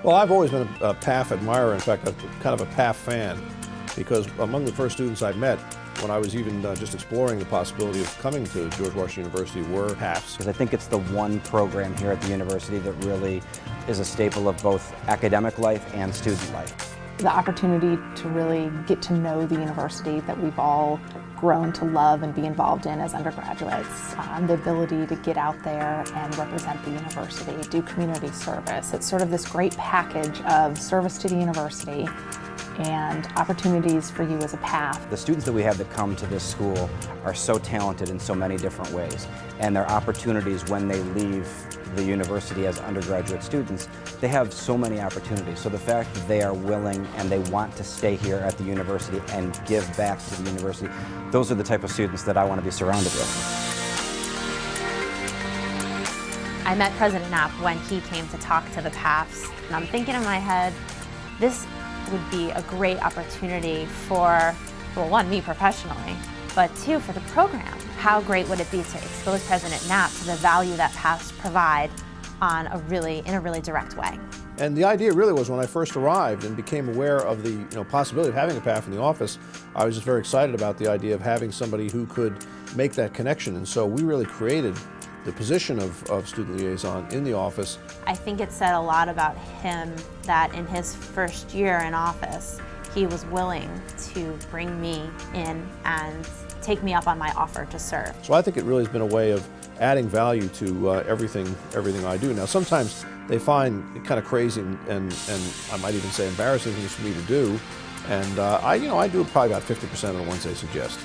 Well, I've always been a PAF admirer. In fact, I'm kind of a PAF fan, because among the first students I met when I was even just exploring the possibility of coming to George Washington University were PAFs. Because I think it's the one program here at the university that really is a staple of both academic life and student life. The opportunity to really get to know the university that we've all grown to love and be involved in as undergraduates. The ability to get out there and represent the university, do community service. It's sort of this great package of service to the university and opportunities for you as a PAF. The students that we have that come to this school are so talented in so many different ways, and their opportunities when they leave the university as undergraduate students, they have so many opportunities. So the fact that they are willing and they want to stay here at the university and give back to the university, those are the type of students that I want to be surrounded with. I met President Knapp when he came to talk to the PAFs, and I'm thinking in my head, this would be a great opportunity for, well, one, me professionally, but two, for the program. How great would it be to expose President Knapp to the value that PAFs provide in a really direct way? And the idea really was, when I first arrived and became aware of the possibility of having a PAF in the office, I was just very excited about the idea of having somebody who could make that connection. And so we really created the position of student liaison in the office. I think it said a lot about him that in his first year in office, he was willing to bring me in and take me up on my offer to serve. So I think it really has been a way of adding value to everything I do. Now, sometimes they find it kind of crazy and I might even say embarrassing things for me to do, and I do probably about 50% of the ones they suggest.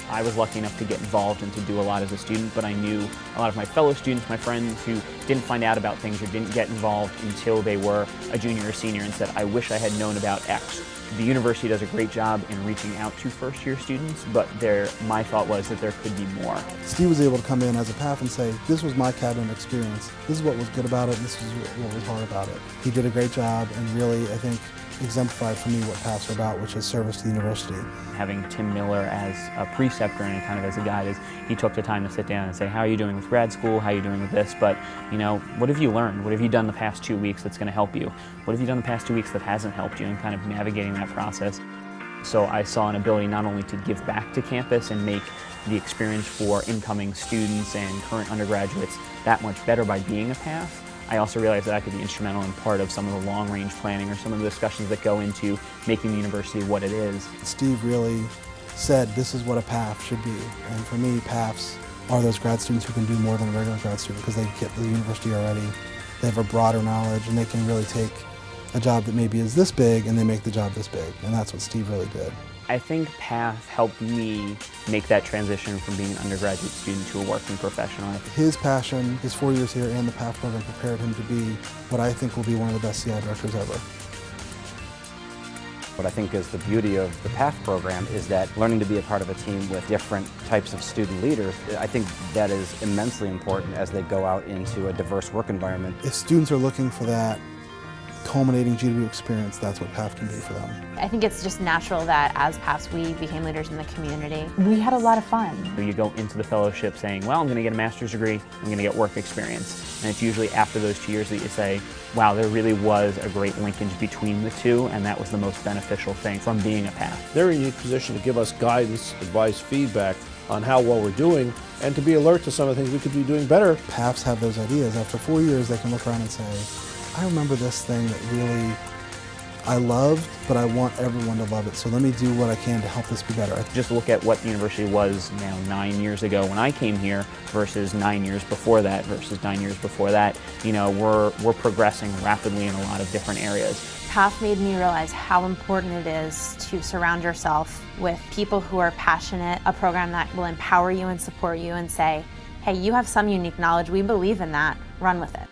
I was lucky enough to get involved and to do a lot as a student, but I knew a lot of my fellow students, my friends, who didn't find out about things or didn't get involved until they were a junior or senior and said, I wish I had known about X. The university does a great job in reaching out to first-year students, but my thought was that there could be more. Steve was able to come in as a PAF and say, this was my academic experience. This is what was good about it, and this is what was hard about it. He did a great job and really, I think, exemplified for me what PAFs are about, which is service to the university. Having Tim Miller as a preceptor and kind of as a guide, he took the time to sit down and say, how are you doing with grad school? How are you doing with this? But, what have you learned? What have you done the past 2 weeks that's going to help you? What have you done the past 2 weeks that hasn't helped you, and kind of navigating that process? So I saw an ability not only to give back to campus and make the experience for incoming students and current undergraduates that much better by being a PAF, I also realized that I could be instrumental in part of some of the long-range planning or some of the discussions that go into making the university what it is. Steve really said this is what a PAF should be, and for me, PAFs are those grad students who can do more than a regular grad student because they get the university already, they have a broader knowledge, and they can really take a job that maybe is this big and they make the job this big, and that's what Steve really did. I think PAF helped me make that transition from being an undergraduate student to a working professional. His passion, his 4 years here and the PAF program prepared him to be what I think will be one of the best CI directors ever. What I think is the beauty of the PAF program is that learning to be a part of a team with different types of student leaders, I think that is immensely important as they go out into a diverse work environment. If students are looking for that culminating GW experience, that's what PAF can be for them. I think it's just natural that as PAFs we became leaders in the community. We had a lot of fun. You go into the fellowship saying, well, I'm going to get a master's degree, I'm going to get work experience. And it's usually after those 2 years that you say, wow, there really was a great linkage between the two, and that was the most beneficial thing from being a PAF. They're in a unique position to give us guidance, advice, feedback on how well we're doing, and to be alert to some of the things we could be doing better. PAFs have those ideas. After 4 years, they can look around and say, I remember this thing that really I loved, but I want everyone to love it, so let me do what I can to help this be better. Just look at what the university was now 9 years ago when I came here versus 9 years before that versus 9 years before that. We're progressing rapidly in a lot of different areas. PAF made me realize how important it is to surround yourself with people who are passionate, a program that will empower you and support you and say, hey, you have some unique knowledge, we believe in that, run with it.